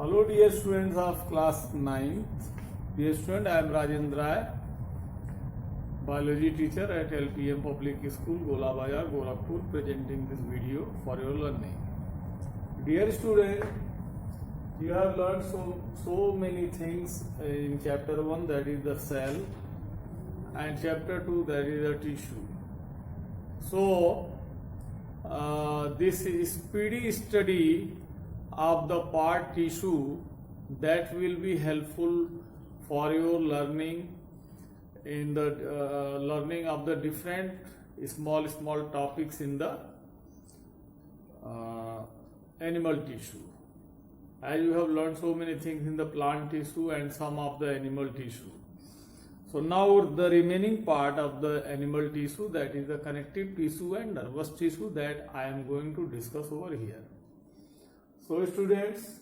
Hello dear students of class 9th. Dear student, I am Rajendra Rai, biology teacher at LPM Public School, Gola Bazar, Gorakhpur, presenting this video for your learning. Dear student, you have learned so many things in chapter 1, that is the cell, and chapter 2, that is the tissue. So this is speedy study of the part tissue that will be helpful for your learning in the learning of the different small topics in the animal tissue. As you have learned so many things in the plant tissue and some of the animal tissue. So now the remaining part of the animal tissue, that is the connective tissue and nervous tissue, that I am going to discuss over here. So students,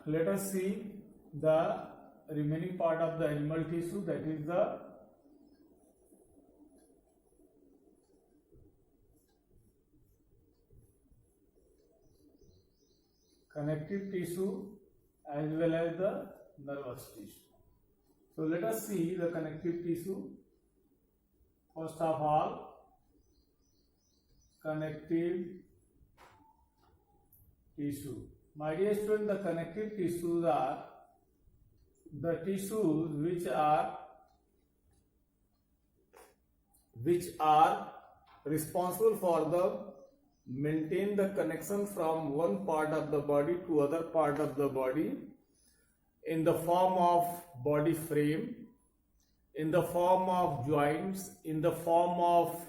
let us see the remaining part of the animal tissue, that is the connective tissue as well as the nervous tissue. So let us see the connective tissue. First of all, connective tissue. My dear student, the connective tissues are the tissues which are responsible for the maintain the connection from one part of the body to other part of the body in the form of body frame, in the form of joints, in the form of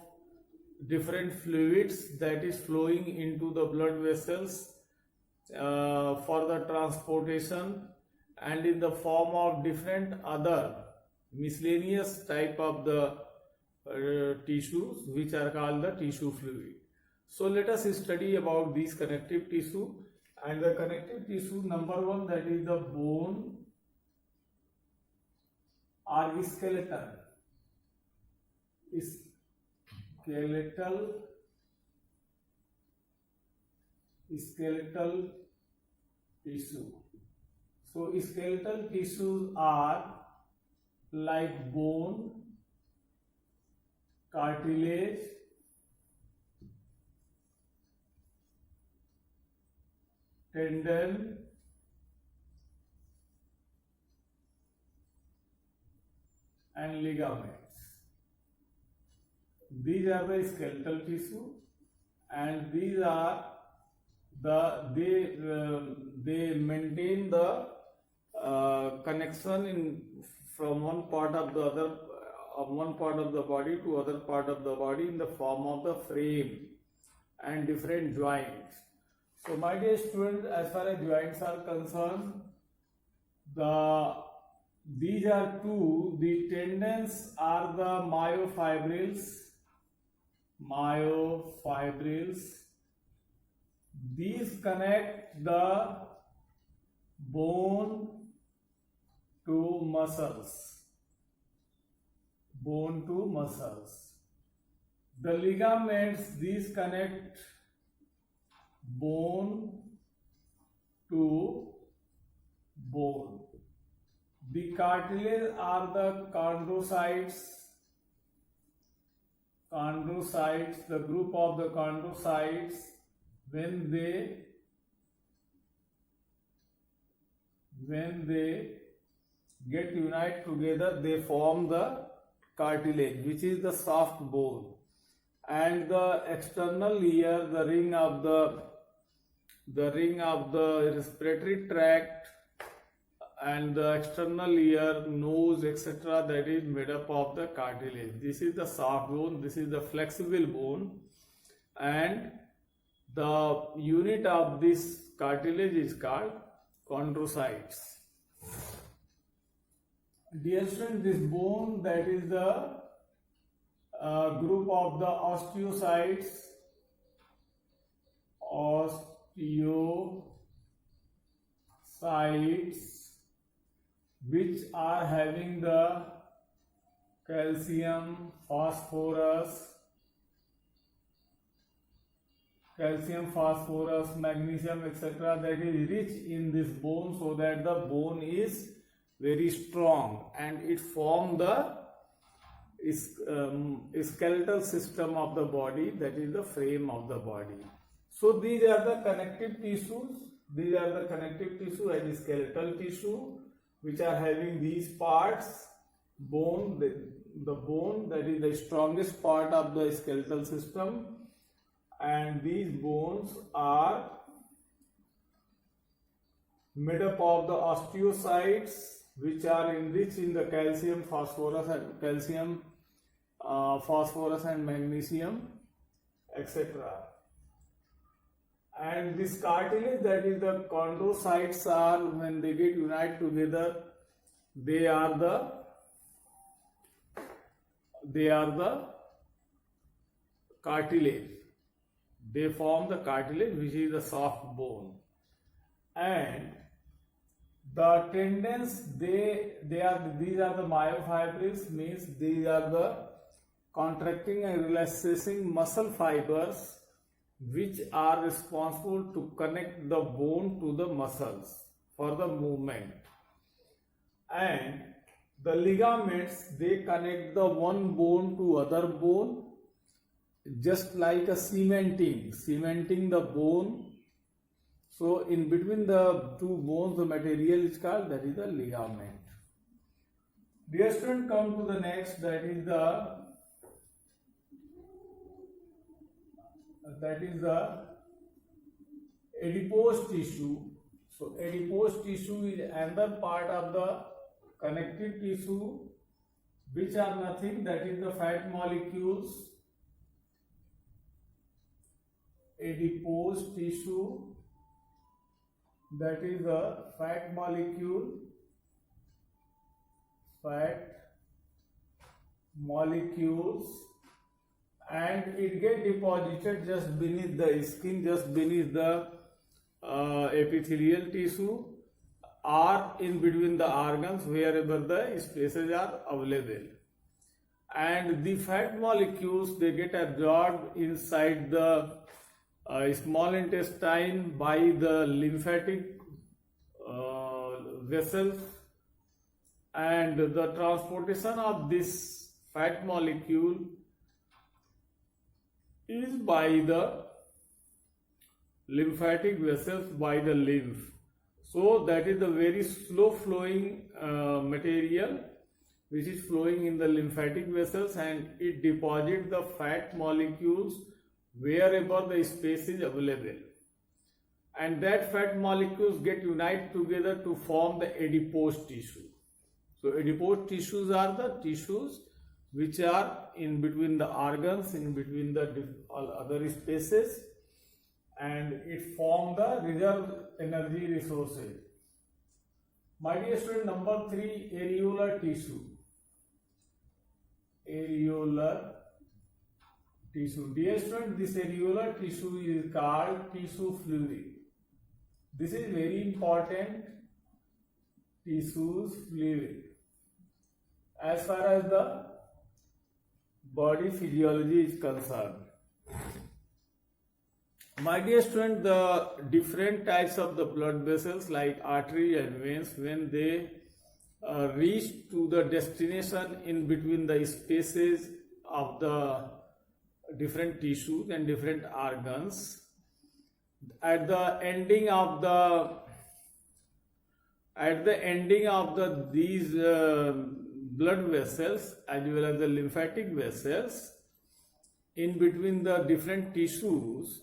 different fluids that is flowing into the blood vessels for the transportation, and in the form of different other miscellaneous type of the tissues which are called the tissue fluid. So let us study about these connective tissue. And the connective tissue, number one, that is the bone or skeleton. Skeletal tissue. So skeletal tissues are like bone, cartilage, tendon, and ligaments. These are the skeletal tissue, and these are they maintain the connection from one part of the other one part of the body to other part of the body in the form of the frame and different joints. So my dear students, as far as joints are concerned, these are two. The tendons are the myofibrils. These connect the bone to muscles. The ligaments, these connect bone to bone. The cartilage are the chondrocytes. The group of the chondrocytes, when they get unite together, they form the cartilage, which is the soft bone. And the external layer, the ring of the respiratory tract, and the external layer, nose, etc., that is made up of the cartilage. This is the soft bone, this is the flexible bone, and the unit of this cartilage is called chondrocytes. Dear students, this bone, that is the group of the osteocytes, which are having the calcium, phosphorus, calcium, phosphorus, magnesium, etc. that is rich in this bone, so that the bone is very strong and it forms the skeletal system of the body, that is the frame of the body. So these are the connective tissues. These are the connective tissue and skeletal tissue, which are having these parts. Bone, the bone, that is the strongest part of the skeletal system, and these bones are made up of the osteocytes, which are enriched in the calcium, phosphorus and magnesium, etc. And this cartilage, that is the chondrocytes, are, when they get united together, they are the cartilage. They form the cartilage, which is the soft bone. And the tendons, these are the myofibrils, means these are the contracting and relaxing muscle fibers, which are responsible to connect the bone to the muscles for the movement. And the ligaments, they connect the one bone to other bone, just like a cementing the bone. So in between the two bones, the material is called, that is the ligament. Dear student, come to the next, that is the adipose tissue. So adipose tissue is another part of the connective tissue, which are nothing, that is the fat molecules. Adipose tissue, that is the fat molecules, and it gets deposited just beneath the skin, just beneath the epithelial tissue, or in between the organs, wherever the spaces are available. And the fat molecules, they get absorbed inside the small intestine by the lymphatic vessels, and the transportation of this fat molecule is by the lymphatic vessels, by the lymph. So that is the very slow flowing material which is flowing in the lymphatic vessels, and it deposits the fat molecules wherever the space is available, and that fat molecules get united together to form the adipose tissue. So adipose tissues are the tissues which are in between the organs, in between the other spaces, and it forms the reserve energy resources. My dear student, number 3, areolar tissue. Areolar tissue. Dear student, this areolar tissue is called tissue fluid. This is very important. Tissues fluid, as far as the body physiology is concerned. My dear student, the different types of the blood vessels like artery and veins, when they reach to the destination in between the spaces of the different tissues and different organs, at the ending of these blood vessels as well as the lymphatic vessels, in between the different tissues,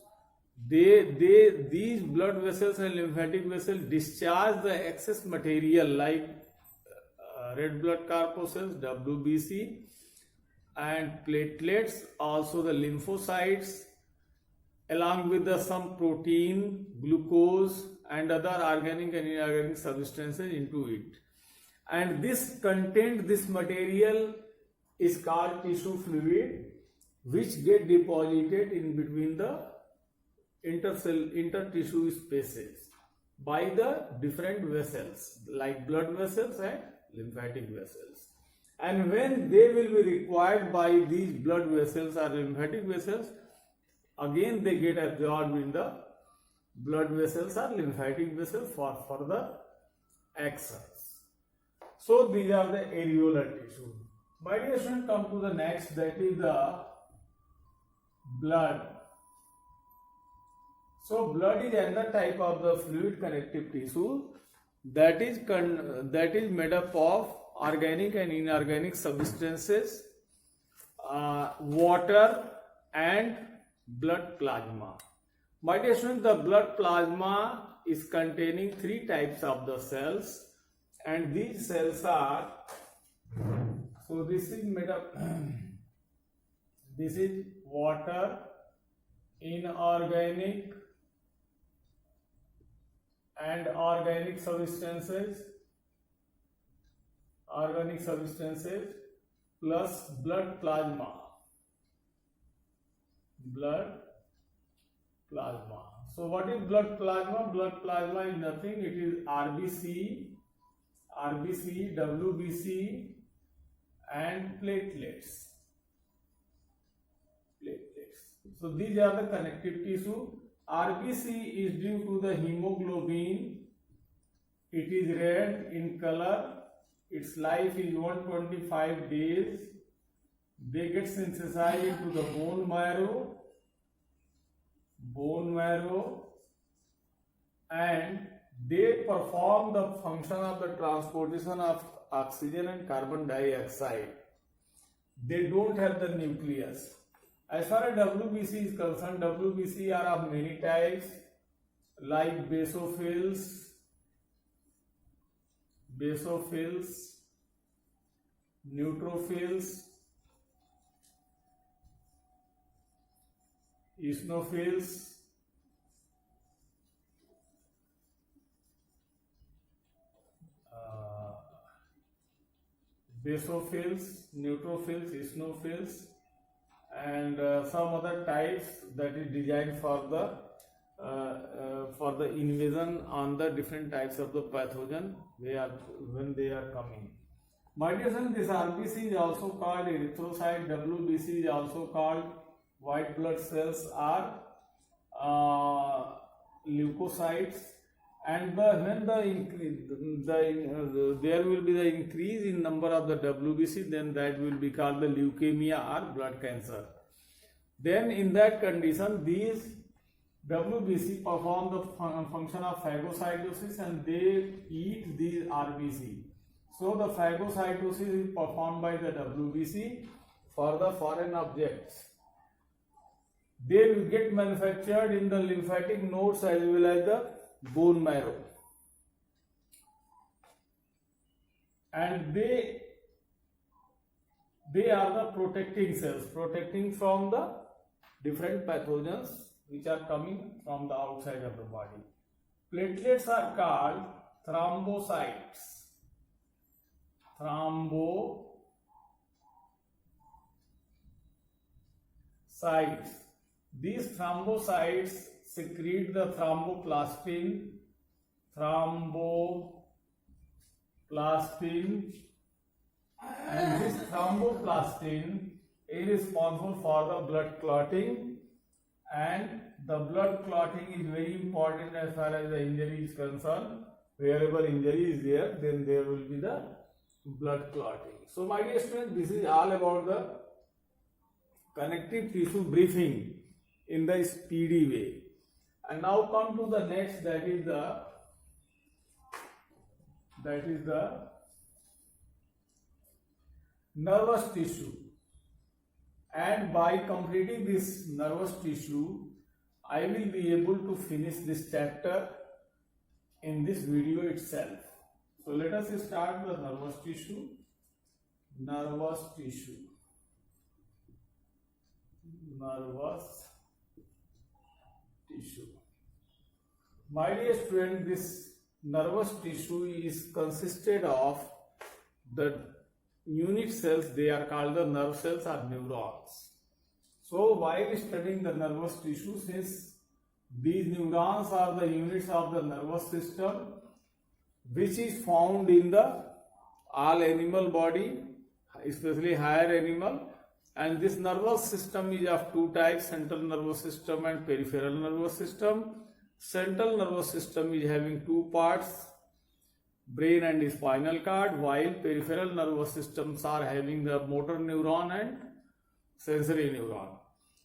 these blood vessels and lymphatic vessels discharge the excess material like red blood corpuscles, WBC, and platelets, also the lymphocytes, along with some protein, glucose, and other organic and inorganic substances into it. And this content, this material is called tissue fluid, which get deposited in between the intertissue spaces by the different vessels like blood vessels and lymphatic vessels. And when they will be required by these blood vessels or lymphatic vessels, again they get absorbed in the blood vessels or lymphatic vessels for further actions. So these are the areolar tissue. My dear student, come to the next, that is the blood. So blood is another type of the fluid connective tissue that is made up of organic and inorganic substances, water and blood plasma. My dear students, the blood plasma is containing three types of the cells, and these cells are, so this is made up, this is water, inorganic and organic substances, plus blood plasma. So what is blood plasma? Blood plasma is nothing, it is RBC, WBC and platelets. So these are the connective tissue. RBC is due to the hemoglobin. It is red in color. Its life is 125 days. They get synthesized into the bone marrow, and they perform the function of the transportation of oxygen and carbon dioxide. They don't have the nucleus. As far as WBC is concerned, WBC are of many types, like basophils, neutrophils, eosinophils, neutrophils, eosinophils, and some other types that is designed for the invasion on the different types of the pathogen when they are coming. My dear son, this RBC is also called erythrocyte, WBC is also called white blood cells, are leukocytes, and when there will be the increase in number of the WBC, then that will be called the leukemia or blood cancer. Then in that condition, these WBC perform the function of phagocytosis and they eat these RBC. So the phagocytosis is performed by the WBC for the foreign objects. They will get manufactured in the lymphatic nodes as well as the bone marrow, and they are the protecting cells, protecting from the different pathogens which are coming from the outside of the body. Platelets are called thrombocytes. These thrombocytes secrete the thromboplastin, and this thromboplastin is responsible for the blood clotting, and the blood clotting is very important as far as the injury is concerned. Wherever injury is there, then there will be the blood clotting. So my dear students, this is all about the connective tissue briefing in the speedy way. And now come to the next, that is the nervous tissue. And by completing this nervous tissue, I will be able to finish this chapter in this video itself. So let us start the nervous tissue. My dear student, this nervous tissue is consisted of the unit cells. They are called the nerve cells or neurons. So while studying the nervous tissue, since these neurons are the units of the nervous system, which is found in the all animal body, especially higher animal, And this nervous system is of two types, central nervous system and peripheral nervous system. Central nervous system is having two parts, brain and spinal cord, while peripheral nervous systems are having the motor neuron and sensory neuron.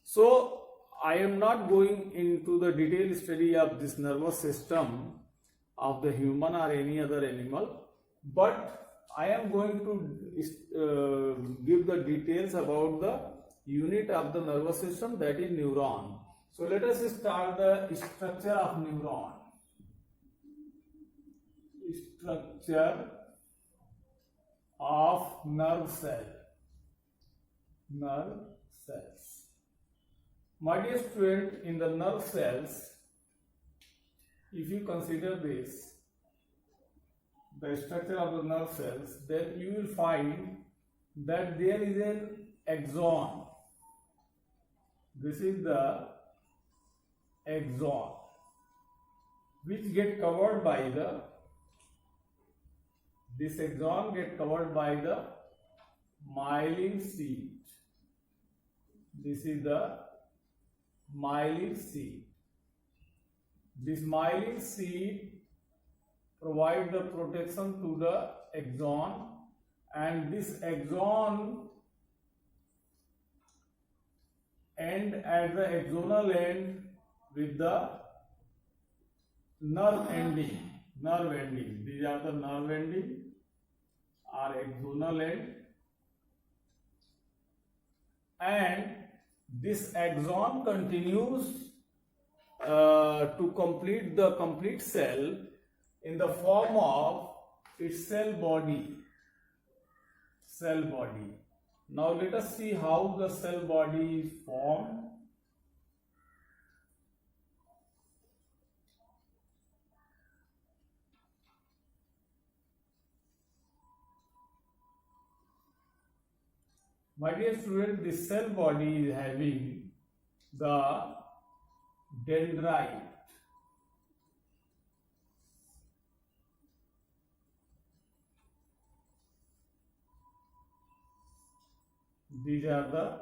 So I am not going into the detailed study of this nervous system of the human or any other animal, but I am going to give the details about the unit of the nervous system, that is neuron. So let us start the structure of neuron. Structure of nerve cell. Nerve cells. My dear student, in the nerve cells, if you consider this, the structure of the nerve cells, then you will find that there is an axon. This is the axon, which get covered by the, this axon get covered by the myelin sheath. This is the myelin sheath. This myelin sheath provide the protection to the axon, and this axon end at the axonal end with the nerve ending. Nerve ending. These are the nerve ending or axonal end, and this axon continues to complete the complete cell in the form of its cell body. Cell body. Now let us see how the cell body is formed. My dear student, this cell body is having the dendrite. These are the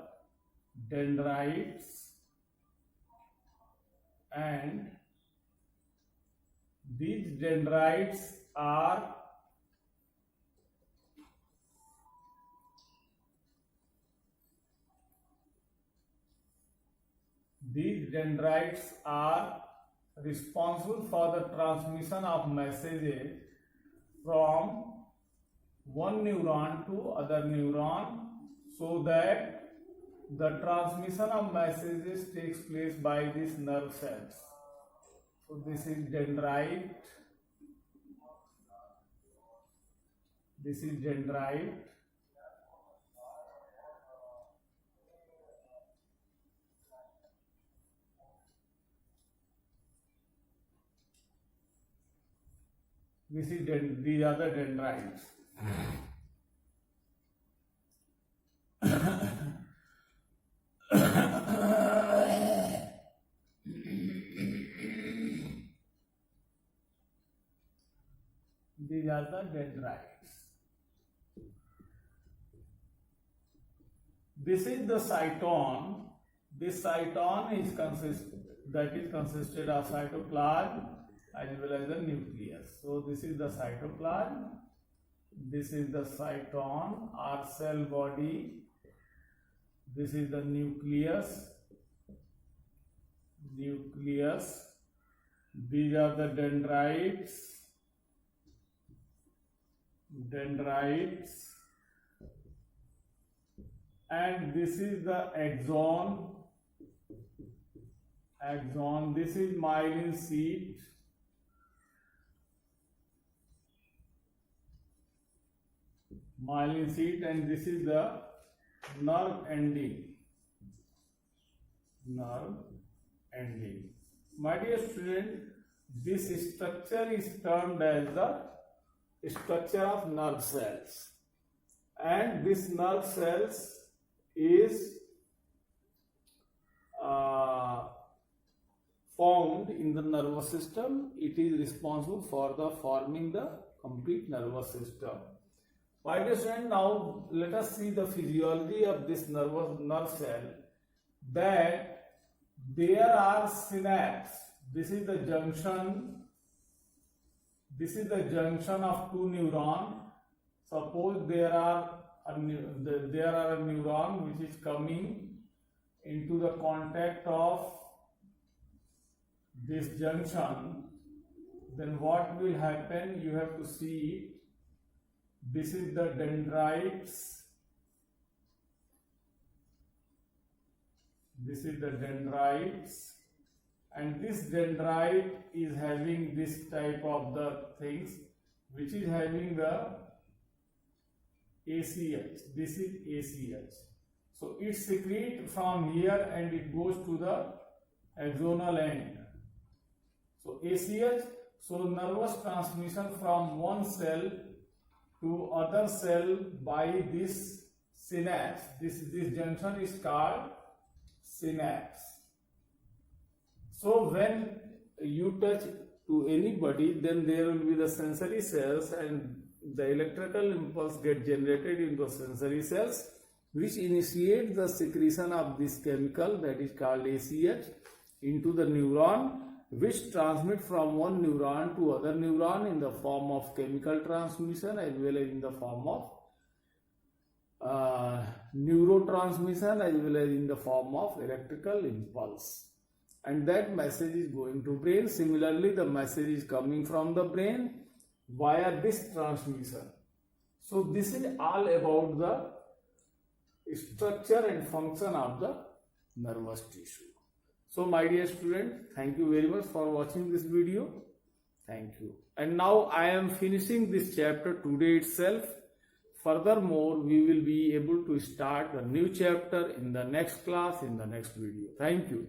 dendrites, and these dendrites are responsible for the transmission of messages from one neuron to other neuron, so that the transmission of messages takes place by these nerve cells. So this is dendrite. This is dendrite. These are the dendrites. These are the dendrites. This is the cytone. This cytone is consisted of cytoplasm as well as the nucleus. So this is the cytoplasm. This is the cytone or cell body. This is the nucleus. These are the dendrites. And this is the axon. This is myelin sheath. And this is the nerve ending. My dear student, this structure is termed as the structure of nerve cells, and this nerve cells is formed in the nervous system. It is responsible for the forming the complete nervous system. My dear student, now let us see the physiology of this nerve cell. That there are synapses. This is the junction. This is the junction of two neurons. Suppose there are a neuron which is coming into the contact of this junction. Then what will happen? You have to see. This is the dendrites. This is the dendrites, and this dendrite is having this type of the things, which is having the ACH. This is ACH. So it secretes from here and it goes to the axonal end. So ACH. So nervous transmission from one cell to other cell by this synapse. This junction is called synapse. So when you touch to anybody, then there will be the sensory cells, and the electrical impulse get generated in the sensory cells, which initiate the secretion of this chemical that is called ACH into the neuron, which transmit from one neuron to other neuron in the form of chemical transmission as well as in the form of neurotransmission as well as in the form of electrical impulse. And that message is going to brain. Similarly, the message is coming from the brain via this transmission. So this is all about the structure and function of the nervous tissue. So my dear student, thank you very much for watching this video. Thank you. And now I am finishing this chapter today itself. Furthermore, we will be able to start a new chapter in the next class, in the next video. Thank you.